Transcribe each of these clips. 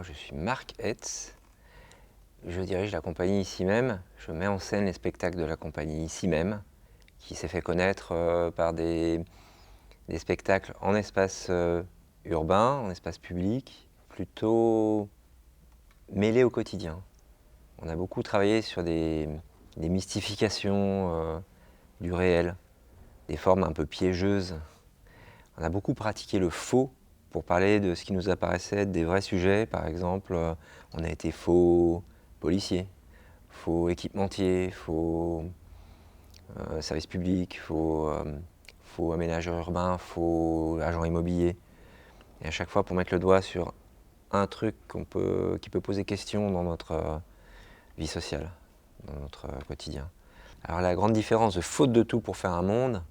moi je suis Marc Hetz, je dirige la compagnie Ici Même, je mets en scène les spectacles de la compagnie Ici Même, qui s'est fait connaître par des spectacles en espace urbain, en espace public, plutôt mêlés au quotidien. On a beaucoup travaillé sur des mystifications du réel, des formes un peu piégeuses. On a beaucoup pratiqué le faux pour parler de ce qui nous apparaissait être des vrais sujets. Par exemple, on a été faux policier, faux équipementier, faux service public, faux aménageur urbain, faux agent immobilier. Et à chaque fois, pour mettre le doigt sur un truc qui peut poser question dans notre vie sociale, dans notre quotidien. Alors la grande différence de Faute de tout pour faire un monde,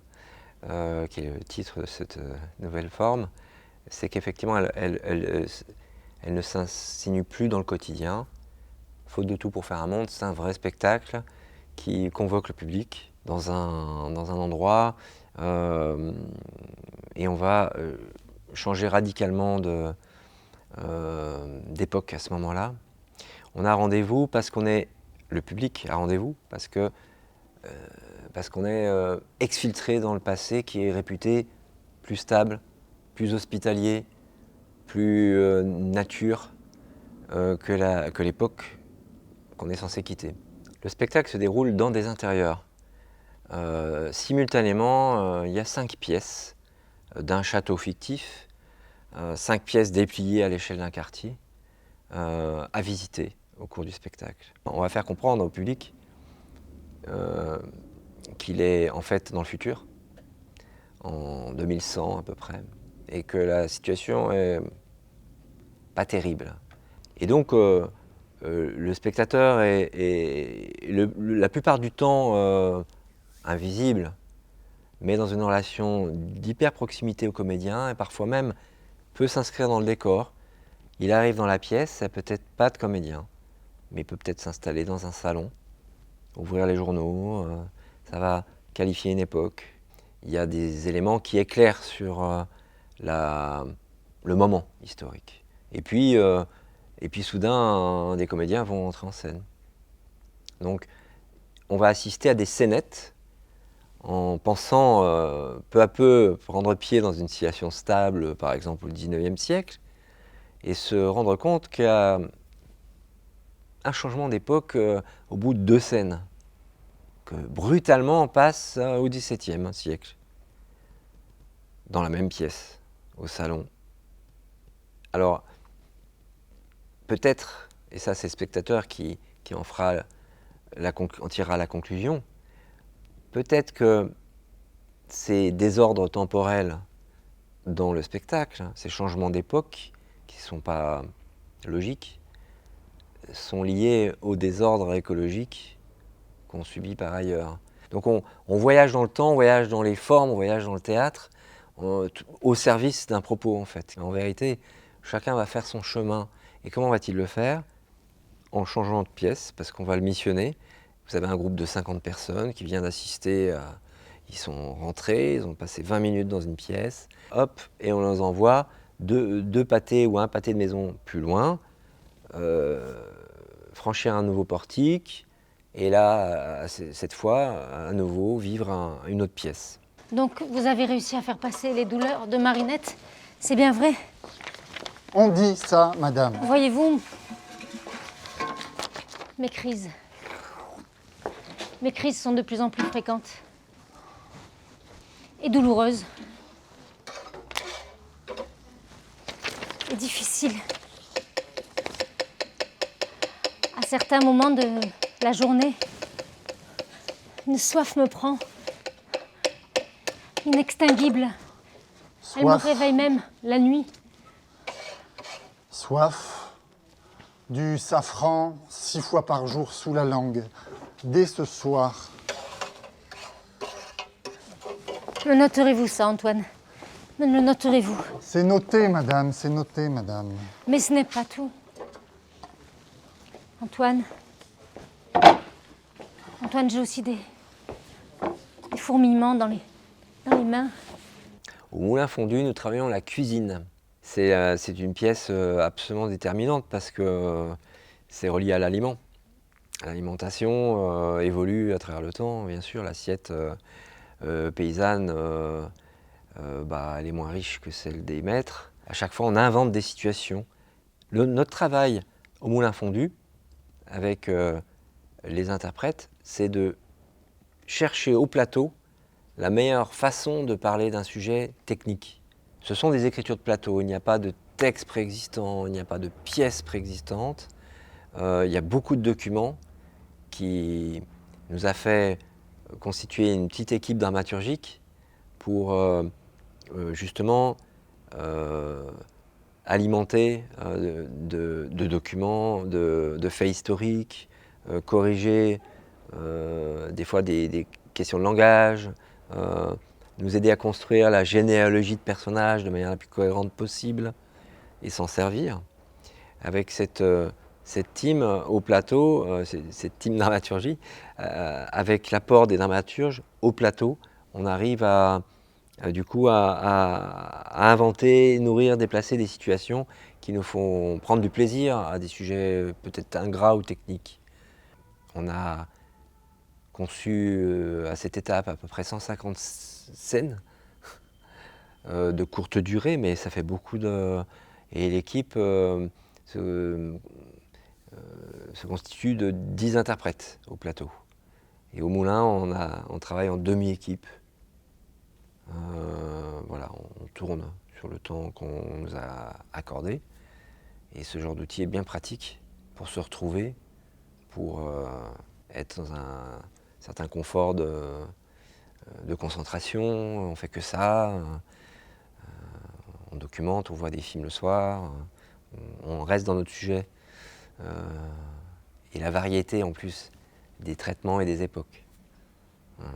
qui est le titre de cette nouvelle forme, c'est qu'effectivement, elle ne s'insinue plus dans le quotidien. Faute de tout pour faire un monde, c'est un vrai spectacle qui convoque le public dans un endroit et on va changer radicalement d'époque à ce moment-là. On a rendez-vous parce qu'on est, le public a rendez-vous parce qu'on est exfiltré dans le passé qui est réputé plus stable, plus hospitalier, plus nature que l'époque qu'on est censé quitter. Le spectacle se déroule dans des intérieurs. Simultanément, il y a 5 pièces d'un château fictif, 5 pièces dépliées à l'échelle d'un quartier, à visiter au cours du spectacle. On va faire comprendre au public qu'il est en fait dans le futur, en 2100 à peu près, et que la situation est pas terrible. Et donc le spectateur est la plupart du temps invisible, mais dans une relation d'hyper proximité au comédien, et parfois même peut s'inscrire dans le décor. Il arrive dans la pièce, ça peut être pas de comédien, mais il peut peut-être s'installer dans un salon, ouvrir les journaux, ça va qualifier une époque. Il y a des éléments qui éclairent sur le moment historique. Et puis soudain, des comédiens vont entrer en scène. Donc, on va assister à des scénettes en pensant peu à peu prendre pied dans une situation stable, par exemple au XIXe siècle, et se rendre compte qu'il y a un changement d'époque au bout de 2 scènes, que brutalement on passe au XVIIe siècle, dans la même pièce, au salon. Alors, peut-être, et ça c'est le spectateur qui en tirera la conclusion, peut-être que ces désordres temporels dans le spectacle, ces changements d'époque qui ne sont pas logiques, sont liés au désordre écologique qu'on subit par ailleurs. Donc on voyage dans le temps, on voyage dans les formes, on voyage dans le théâtre, au service d'un propos en fait. En vérité, chacun va faire son chemin. Et comment va-t-il le faire ? En changeant de pièce, parce qu'on va le missionner. Vous avez un groupe de 50 personnes qui vient d'assister à... Ils sont rentrés, ils ont passé 20 minutes dans une pièce, hop, et on les envoie deux pâtés ou un pâté de maison plus loin, franchir un nouveau portique, et là, cette fois, à nouveau, vivre une autre pièce. Donc, vous avez réussi à faire passer les douleurs de Marinette, c'est bien vrai? On dit ça, madame. Voyez-vous, mes crises sont de plus en plus fréquentes et douloureuses et difficiles. À certains moments de la journée, une soif me prend, inextinguible. Elle me réveille même la nuit. Soif, du safran 6 fois par jour sous la langue, dès ce soir. Me noterez-vous ça, Antoine? Me le noterez-vous? C'est noté, madame, c'est noté, madame. Mais ce n'est pas tout. Antoine, j'ai aussi des fourmillements dans les mains. Au Moulin Fondu, nous travaillons la cuisine. c'est une pièce absolument déterminante parce que c'est relié à l'aliment. L'alimentation évolue à travers le temps, bien sûr. L'assiette paysanne, elle est moins riche que celle des maîtres. À chaque fois, on invente des situations. Notre travail au Moulin Fondu, avec les interprètes, c'est de chercher au plateau la meilleure façon de parler d'un sujet technique. Ce sont des écritures de plateau, il n'y a pas de texte préexistant, il n'y a pas de pièce préexistante. Il y a beaucoup de documents qui nous a fait constituer une petite équipe dramaturgique pour justement alimenter de documents, de faits historiques, corriger des fois des questions de langage, nous aider à construire la généalogie de personnages de manière la plus cohérente possible et s'en servir. Avec cette team au plateau, cette team dramaturgie, avec l'apport des dramaturges au plateau, on arrive du coup à inventer, nourrir, déplacer des situations qui nous font prendre du plaisir à des sujets peut-être ingrats ou techniques. On a conçu à cette étape à peu près 150 scènes de courte durée, mais ça fait beaucoup de... Et l'équipe se constitue de 10 interprètes au plateau. Et au Moulin, on travaille en demi-équipe. Voilà, on tourne sur le temps qu'on nous a accordé. Et ce genre d'outil est bien pratique pour se retrouver, pour être dans un certain confort de concentration. On fait que ça. On documente, on voit des films le soir. On reste dans notre sujet. Et la variété en plus des traitements et des époques. Voilà.